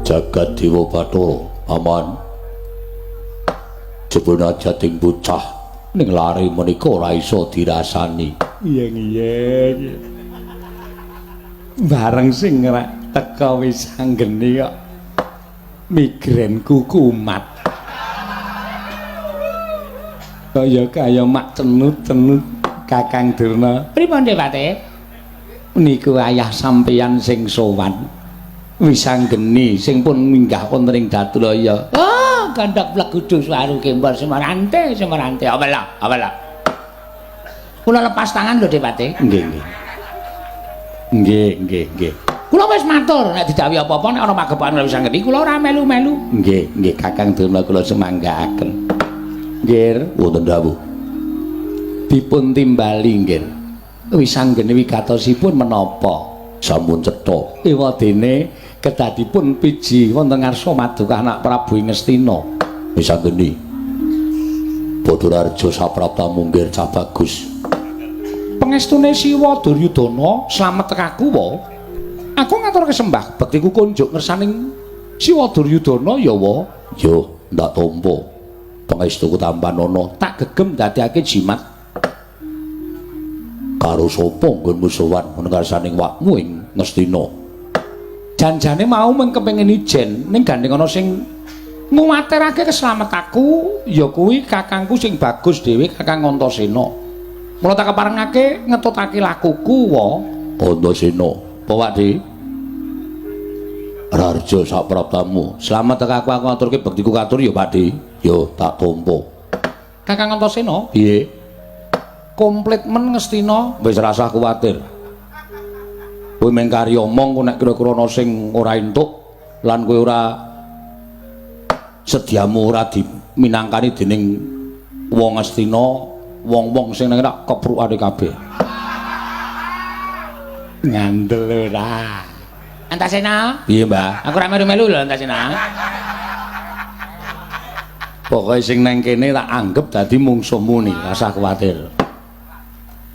Jagat Dewa Bathara aman jebul jating bocah ning lare menika ora iso dirasani. Iya bareng sing rek teka wis anggene kok migrenku kumat kaya mak cenut-cenut Kakang Durna. Pripun Dewate? Niku ayah sampeyan sing sowan wis anggene sing pun minggah wonten ing Datulaya. Oh, gandhak Blegudu Swaru Kembar Semarante apalah. Kula lepas tangan lho Dewate. Nggih. Kula wis matur nek didhawuhi apa-apa nek ana magepan wis anggene kula ora melu-melu. Nggih Kakang Durna kula semanggaaken. Nggih, wonten dawuh. Dipun timbali nggih. Wis anggene wigatosipun menapa? Sampun cetha. Ewadene kedadipun piji wonten ngarsa Maduka anak Prabu Ngastina. Wis anggene. Bathara Saprapta munggir cah bagus. Pengestune Siwa Duryudana slamet tekaku wa. Aku ngatur kesembah bektiku kunjuk ngersaning Siwa Duryudana ya wa. Yo, ndak tampa. Pangestuku tampanana tak gegem dadekake jimat. Karo sapa nggonmu sowan ngarsaning wakmu ing Ngastina? Janjane mau mung kepengin ijen ning gandeng ana sing nguwatirake keslametku ya kuwi kakangku sing bagus dhewe Kakang Antasena. Mula tak keparengake ngetutake lakuku wa. Antasena, apa Pakde? Rarja sapraptamu. Slamet tekaku aku ngaturke bektiku katur ya Pakde. Yo tak tampa. Kakang Antasena, piye? Komplit men Ngastina wis ora usah kuwatir. Kowe mung kari omong nek kira-kira ana sing ora entuk lan kowe ora sediamu ora diminangkani dening wong Ngastina, wong-wong sing nang keprukane kabeh. Ngandel ora. Antasena? Piye, Mbah? Aku ora melu-melu lho Antasena. Pokoke sing nang kene tak anggap dadi mungsuhmu ni, ora usah kuwatir.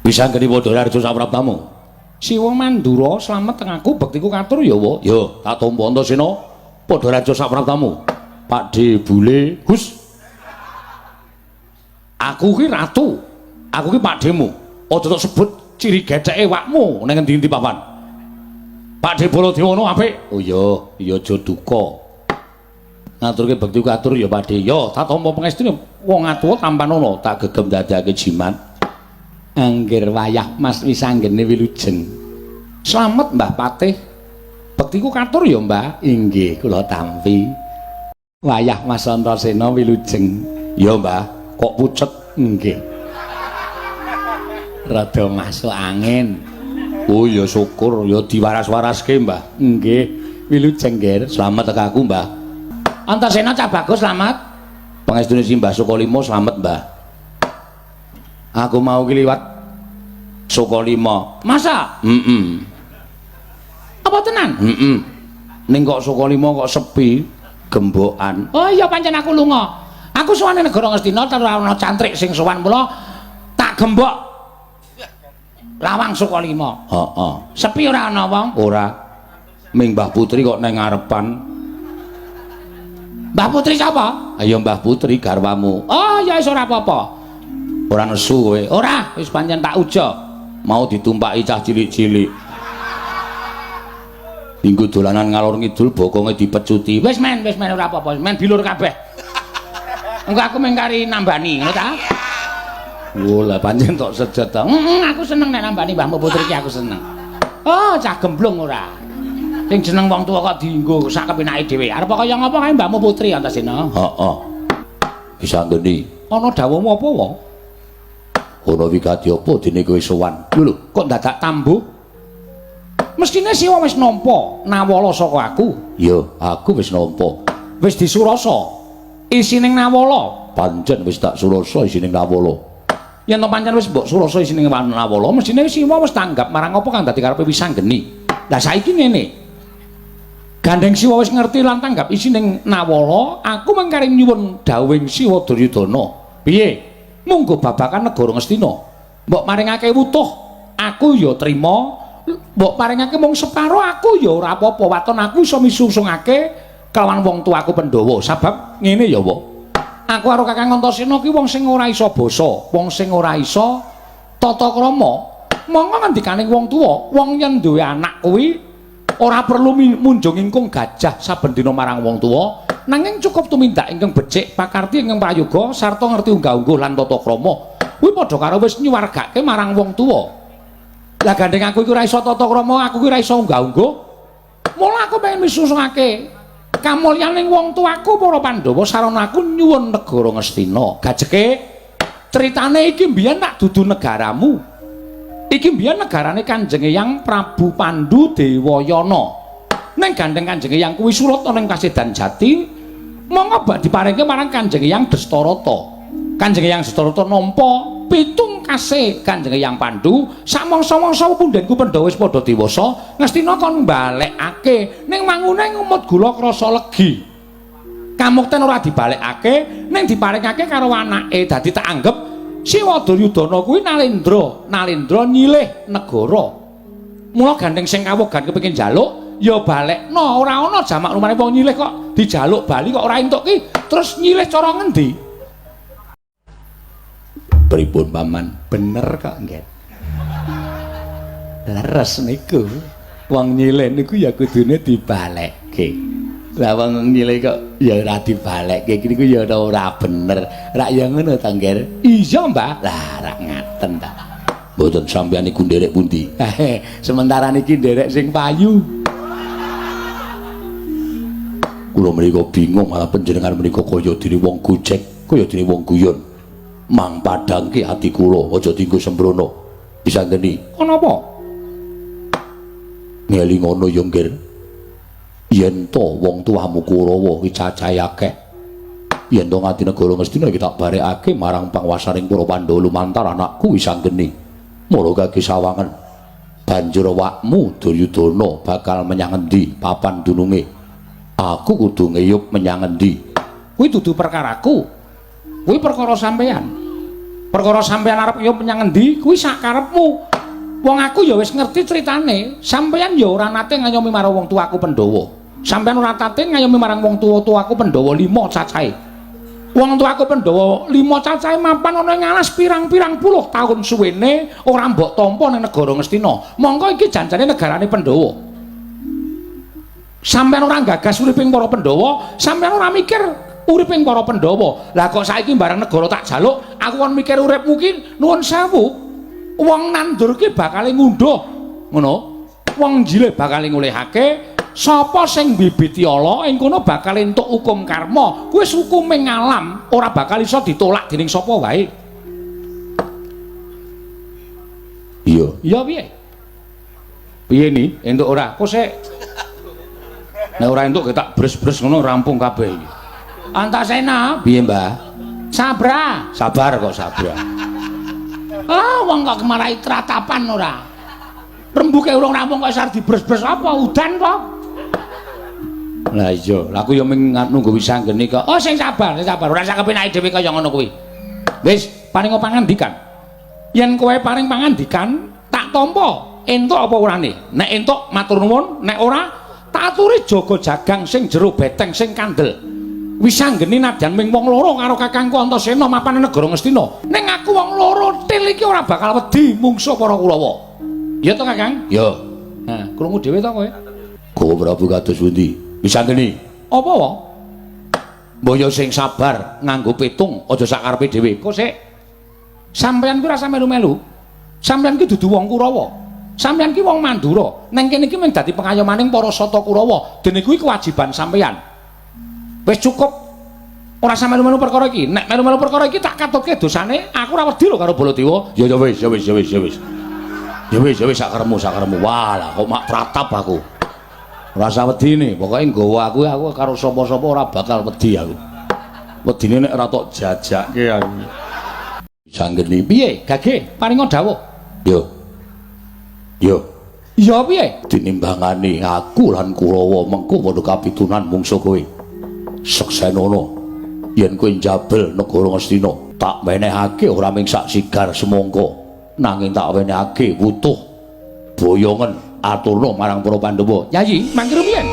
Bisa ngene Bathara Sapraptamu. Siwa Mandura slamet tengaku bektiku katur ya wa. Yo, tak tampa Antasena. Bathara Sapraptamu. Pakde Bule, Gus. Aku ki ratu. Aku ki pakdemu. Aja tak sebut ciri geceke wakmu ning endi-endi papan. Pakde Baladewana apik. Oh iya aja duka. Ngaturke bektiku katur ya Pakde. Yo, tak tampa pangestune wong atuwa tampanana tak gegem dadekake jimat. Anggir wayah Mas wis anggene wilujeng. Slamet Mbah Patih. Bektiku katur ya Mbah. Inggih kula tampi. Wayah Mas Antasena wilujeng. Ya Mbah, kok pucet? Nggih. Rada masuk angin. Oh ya syukur ya diwaras-waraske Mbah. Nggih, wilujeng nggih. Slamet tekaku Mbah. Antasena cah bagus slamet. Pangestune Simbah Sukalima slamet Mbah. Aku mau ki liwat Sukalima. Masa? Apa tenan? Ning kok Sukalima kok sepi, gembokan. Oh iya pancen aku lunga. Aku sowane negara Ngastina terus ana cantrik sing sowan mula tak gembok. Lawang Sukalima. Heeh. Sepi ora ana wong? Ora. Ming Mbah Putri kok nang ngarepan. Mbah Putri sapa? Ayo Mbah Putri garwamu. Oh ya wis ora apa-apa. Ora nesu kowe. Ora, wis pancen tak uja. Mau ditumpaki cah cilik-cilik. Minggu dolanan ngalor ngidul bokonge dipecuti. Wis men ora apa-apa. Men bilur kabeh. Engko aku mung kari nambani, ngono ta? Lho, lah pancen tok sejat ta. Aku seneng nek nambani Mbah Putri ki aku seneng. Oh, cah gemblung ora. Sing jeneng wong tuwa kok dienggo sak kepenake dhewe. Arep kaya ngapa kae Mbah Putri Antasena? Heeh. Bisa ngendi? Ana dawuhmu apa wae? Ana wigati apa dene kowe sowan? Lho, kok dadak tambuh? Mestine Siwa wis nampa nawala saka aku. Ya, aku wis nampa. Wis disurasa. Isining nawala. Pancen wis tak surasa isining nawala. Yen to pancen wis mbok surasa isining nawala, mestine Siwa wis tanggap marang apa kang dadi karepe wisanggeni. Lah saiki ngene. Gandeng Siwa wis ngerti lan tanggap isining nawala, aku mengkari nyuwun dawuhing Siwa Duryudana. Piye? Monggo babakan negara Ngastina mbok maringake wutuh aku ya trima mbok paringake mung separo aku ya ora apa-apa waton aku iso misusungake kelawan wong tuaku Pandhawa sebab ngene ya apa aku karo Kakang Antasena ki wong sing ora iso basa wong sing ora iso tata krama monggo ngendikane wong tuwa wong yen duwe anak kuwi ora perlu munjung ingkung gajah saben dina marang wong tuwa nanging cukup tumindak ingkang becik pakarti ingkang prayoga sarta ngerti unggah-ungguh lan tata krama kuwi padha karo wis nyuwargake marang wong tuwa. Lah gandeng aku iki ora iso tata krama, aku iki ora iso unggah-ungguh. Mula aku pengen misusungake kamulyaning wong tuaku para Pandhawa sarana aku nyuwun negara Ngastina. Gajeke critane iki mbiyen tak dudu negaramu. Iki mbiyen negarane Kanjeng Eyang Prabu Pandhu Dewayana. Ning gandeng Kanjeng Eyang kuwi surut ana ing Kasedan Jati, monggo bak diparingke marang Kanjeng Eyang Dastarata. Kanjeng Eyang Dastarata nampa pitung kasih Kanjeng Eyang Pandhu samangsa-mangsa pundhenku Pandhawa wis padha dewasa Ngastina kon balekake ning mangune ngumut gula krasa legi kamukten ora dibalekake ning diparingake karo anake dadi tak anggap Siwadayudana kuwi Nalendra nyilih negara mula gandeng sing kawogan kepengin njaluk ya balekno ora ana jamak lumane wong nyilih kok dijaluk bali kok ora entuk ki terus nyilih cara ngendi pripun paman bener kok nggih leres niku wong nyilih niku ya kudune dibalekke lah wong nyilih kok ya ora dibalekke niku ya ora bener rak ya ngono ta nggih iya Mbah lah rak ngaten ta mboten sampeyan niku nderek pundi sementara niki nderek sing payu kula menika bingung malah panjenengan menika kaya dene wong gojek kaya dene wong guyon mang padangke ati kula aja dienggo sembrono bisa ngeni ana apa ngeling ngono ya nggih yen to wong tuamu Kurawa kuwi cacahe akeh yen to ngati negara Ngastina iki tak barekake marang panguwasaning para Pandhawa lumantar anakku wis anggeni mula kaki sawangen banjur awakmu Duryudana bakal menyang endi papan dununge aku kudu ngeyup menyang endi kuwi dudu perkaraku kuwi perkara sampeyan arep yo menyang endi kuwi sak karepmu wong aku ya wis ngerti critane sampeyan ya ora nate ngayomi marang wong tuaku Pandhawa sampeyan ora nate ngayomi marang wong tuaku Pandhawa 5 cacahe wong tuaku Pandhawa 5 cacahe mapan ana ing alas pirang-pirang puluh taun suwene ora mbok tampa ning negara Ngastina mongko iki janjane negarane Pandhawa sampeyan ora gagas uriping para Pandhawa sampeyan ora mikir uriping para Pandhawa. Lah kok saiki bareng negara tak jaluk, aku kon mikir uripmu ki nuwun sewu. Wong nandur ki bakal ngunduh, ngono. Wong jilih bakal ngulihake, sapa sing bibiti ala ing kono bakal entuk hukum karma. Kuwi hukume ngalam, ora bakal iso ditolak dening sapa wae. Iya, iya piye? Piye ni? Entuk ora? Kok sik nek ora entuk tak bres-bres ngono rampung kabeh iki. Antasena piye Mbah? Sabar kok sabra. Wong kok kemarai tratapan ora. Rembuke urung rampung kok sar dibres-bres apa udan kok. Lah iya, lah aku ya ming nunggu wis anggene kok. Oh sing sabar, ora sak kepenake dhewe kaya ngono kuwi. Wis, paring pangandikan. Yen kowe paring pangandikan, tak tampa. Entuk apa urane? Nek entuk matur nuwun, nek ora tak aturi jaga jagang sing jero beteng sing kandel. Wis anggene nadyan ming wong loro karo Kakangku Antasena mapan negara Ngastina. Ning aku wong loro til iki ora bakal wedi mungsuh para Kurawa. Ya to Kakang? Ya. Nah, krungu dhewe to kowe. Kowe Prabu kados pundi? Wis anggene. Apa wae? Mbaya sing sabar nganggo pitung aja sak karepe dhewe. Kok sik sampeyan ki rasa melu-melu. Sampeyan ki dudu wong Kurawa. Sampeyan ki wong Mandura. Ning kene iki mung dadi pengayomaning para sata Kurawa. Dene kuwi kewajiban sampeyan. Wis cukup ora sampe melu-melu perkara iki. Nek melu-melu perkara iki tak katutke dosane, aku ora wedi lho karo Baladewa. Ya wis. Ya wis sak karepmu. Walah kok mak pratap aku. Ora usah wedine, pokoke nggawa aku karo sapa-sapa ora bakal wedi aku. Wedine nek ora tok jajakke aku. Sanggeni piye? Gage, paringa dawuh. Yo. Iya piye? Dinimbangani aku lan Kurawa mengko padha kapitunan mungsuh kowe. Seksenono yen kowe njabel negara Ngastina tak wenehake ora ming sak sigar semangka nanging tak wenehake wutuh boyongen aturna marang para Pandhawa. Yayi, mangke rumiyin.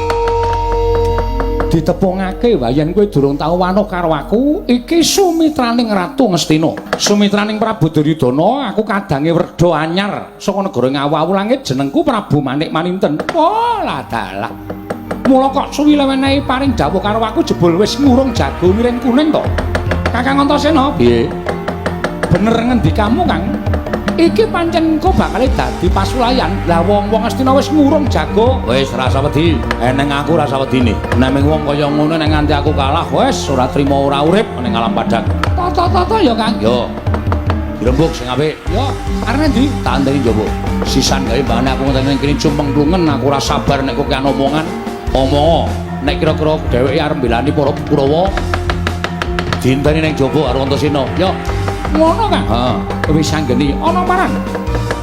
Ditepungake wayan kowe durung tau wanoh karo aku, iki sumitraning Ratu Ngastina. Sumitraning Prabu Duryudana, aku kadange werda anyar saka negara Ngawu langit jenengku Prabu Manik Maninten. Oh, lah dalah. Mula kok suwi lewenehi paring dawuh karo aku jebul wis ngurung jago miring kuning to. Kakang Antasena, piye? Bener ngendikamu, Kang? Iki pancen engko bakal dadi pasulayan. Lah wong-wong Astina wis ngurung jago. Wis rasa wedi, eneng aku rasa wedine. Nek ming wong kaya ngono nek nganti aku kalah wis ora trimo ora urip ning alam padang. Tata-tata ya, Kang. Yo. Dirembuk sing apik. Yo, arep ndi? Tak anteni njaba. Sisan gawe mbane aku ngoten ning kene cumpeng klungen aku ora sabar nek kok ana omongan. Omong nek kira-kira dheweke arep mbelani para Kurawa. Dinteni ning jaba karo Antasena. Yo. Ngono, Kang? Heeh. Wis sanggeni ana marang.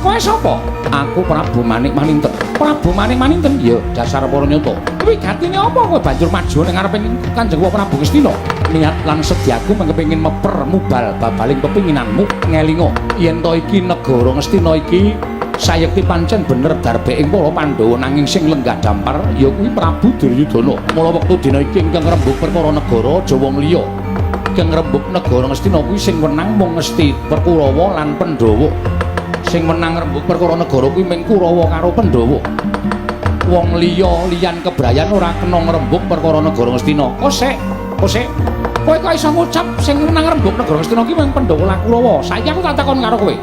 Kowe sapa? Aku Prabu Manik Maninten. Prabu Manik Maninten. Iya, dasar para nyata. Kuwi gatine apa kowe banjur maju ning ngarepe Kanjeng Prabu Ngastina? Niat lan sediaku mengkepengin meper mubal babaling pepinginanmu ngelingo yen to iki negara Ngastina iki sayekti pancen bener darbeke para Pandhawa nanging sing lenggah dampar ya kuwi Prabu Duryudana. Mula wektu dina iki ingkang rembug perkara negara aja wong liya. Kang rembug negara Ngastina kuwi sing menang mung Ngesti Kurawa lan Pandhawa. Sing menang rembug perkara negara kuwi mung Kurawa karo Pandhawa. Wong liya liyan kebrayan ora kena ngrembug perkara negara Ngastina. Kosek. Kowe kok iso ngucap sing menang rembug negara Ngastina ki mung Pandhawa lan Kurawa. Saiki aku tak takon karo kowe.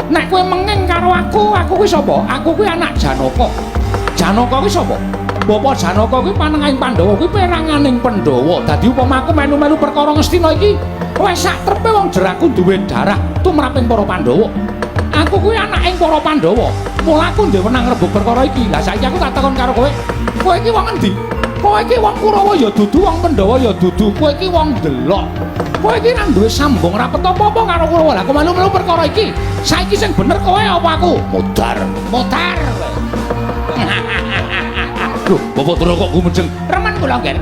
Nek kowe menging karo aku kuwi sapa? Aku kuwi anak Janaka. Janaka kuwi sapa? Bapak Janaka kuwi panengahing Pandhawa kuwi peranganing Pandhawa. Dadi upama aku melu-melu perkara Ngastina iki, wis sak trepe wong jeraku duwe darah tumraping para Pandhawa. Aku kuwi anaking para Pandhawa. Mula aku ndek wenang rebut perkara iki. Lah saiki aku tak takon karo kowe. Kowe iki wong endi? Kowe iki wong Kurawa ya dudu, wong Pandhawa ya dudu. Kowe iki wong delok. Kowe iki ra duwe sambung rapet apa-apa karo Kurawa. Lah kok melu-melu perkara iki. Saiki sing bener kowe apa aku? Modar. Loh, bapak turun kok gumedeng. Remen kula nggih.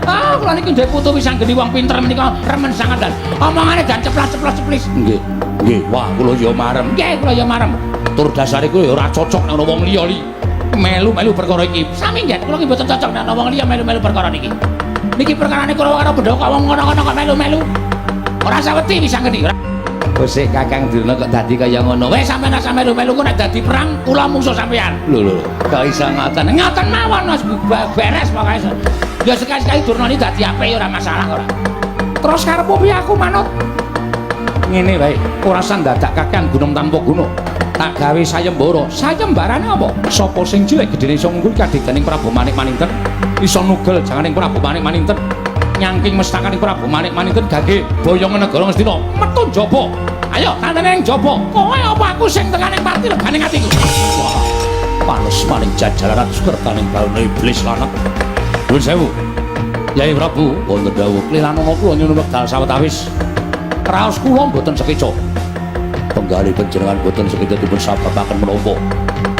Ah, kula niki ndek putu wis anggeni wong pinter menika remen sangat dan omongane dan ceplas-ceplos-ceplis. Nggih. Wah, kula ya marem. Nggih, kula ya marem. Tur dasare kuwi ya ora cocok nang wong liya li. Melu-melu perkara iki. Sami nggih, kula nggih mboten cocok nang wong liya melu-melu perkara niki. Niki perkarane Kurawa karo Pandhawa kok wong ngono-ngono kok melu-melu. Ora saweti wis anggeni. Wis Kakang Durna kok dadi kaya ngono. Wis sampeyan asa melu-melu ku nek dadi perang kula mungsuh sampeyan. Lho, kok iso ngoten. Ngoten mawon Mas beres pokoke. Ya sekali-sekali Durna iki dadi apik ora masalah ora. Terus karepmu piye aku manut? Ngene wae, ora sandadak Kakang gunung tanpa gunung. Tak gawe sayembara. Sayembarane apa? Sapa sing cilik gedene iso ngungkul kadeganing Prabu Manik Maninten, iso nugel janganing Prabu Manik Maninten. Nyangking mestakaning Prabu Manik Maninten gage boyongan negara Ngastina metu njaba. Ayo tandane ning njaba. Kowe apa aku sing tekaning pati leganing atiku. Wah, panos maning jajalan sukertaning balune iblis lanang. Nuwun sewu. Yai Prabu, wonten dawuh klilanana kula nyuwun wekdal sawetawis. Raos kula mboten sekeca. Penggali panjenengan mboten sekeca dipun sababaken menapa.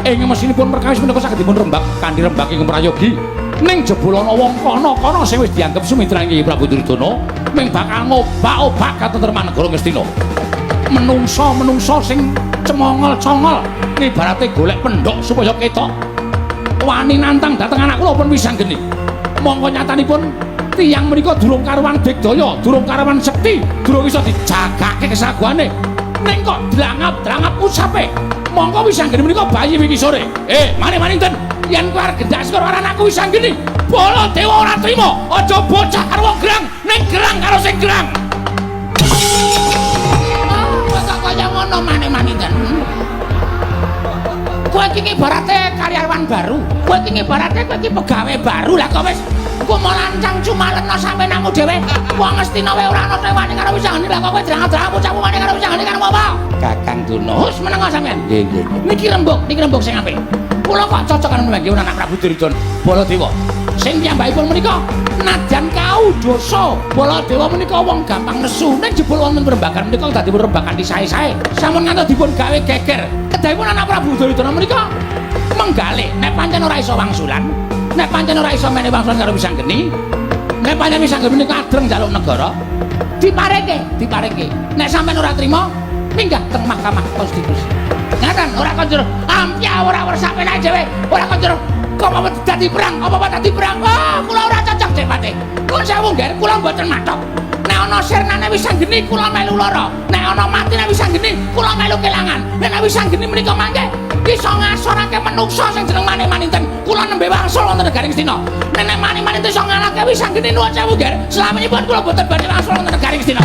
Ing mesinipun perkawis menika saged dipun rembak kanthi rembak ing prayogi. Ning jebul ana wong kana sing wis dianggep sumitraning Kyai Prabu Duryudana ming bakal ngobak-obak katentreman negara Ngastina. Menungso sing cemongol-congol ibarate golek pendhok supaya ketok wani nantang dhateng anak kula pun wis anggeni. Mongko nyatanipun tiyang menika durung karuwan digdaya, durung karuwan sekti, durung iso dijagake kesaguane. Ning kok drangap-drangap ucape. Mongko wis anggeni menika bayi wingi sore. Manik Maninten, yen kowe arep gendak karo anakku wis anggeni. Baladewa ora trima, aja bocah karo wong gerang, ning gerang karo sing gerang. Kok kaya ngono Manik Maninten. Kowe iki ibarate karyawan baru. Kowe iki ibarate kowe iki pegawe baru. Lah kok wis kumo lancang cumalena sampe nangmu dhewe. Wong Ngastina wae ora ana wani karo wis anggeni. Lah kok kowe drang-drang bocahmu wani karo wis anggeni karo apa? Kakang Durna. Wis meneng sampean. Nggih. Niki rembug sing apik. Kula kok cocok karo meneng anak Prabu Duryudana. Baladewa. Sing piyambakipun menika nadyan kaudosa. Baladewa menika wong gampang nesu. Ning jebul wonten perembakan menika dadi perembakan di sae-sae. Sampun ngantos dipun gawe geger. Kedahipun anak Prabu Duryudana menika menggalih nek pancen ora iso wangsulan, nek pancen ora iso mene wangsulan karo Wisanggeni, nek pancen Wisanggeni menika adreng njaluk negara, diparengke. Nek sampean ora trima, minggah teng Mahkamah Konstitusi. Ngaten ora konjur. Ampya ora sampe nek dhewe. Ora konjur. Kok apa dadi perang? Apa dadi perang? Oh, kula ora cocok Dik Pati. Kun sewu ngger kula mboten mathok. Nek ana sirnane wis anggeni kula melu lara. Nek ana matine wis anggeni kula melu kelangan. Nek wis anggeni menika mangke iso ngasorake menungsa sing jeneng Mani-Maninten. Kula nembe wangsul wonten negaring Stina. Nek Mani-Maninten iso ngalahke wis anggeni nuwun sewu ngger. Slaminipun kula boten badhe wangsul wonten negaring Stina.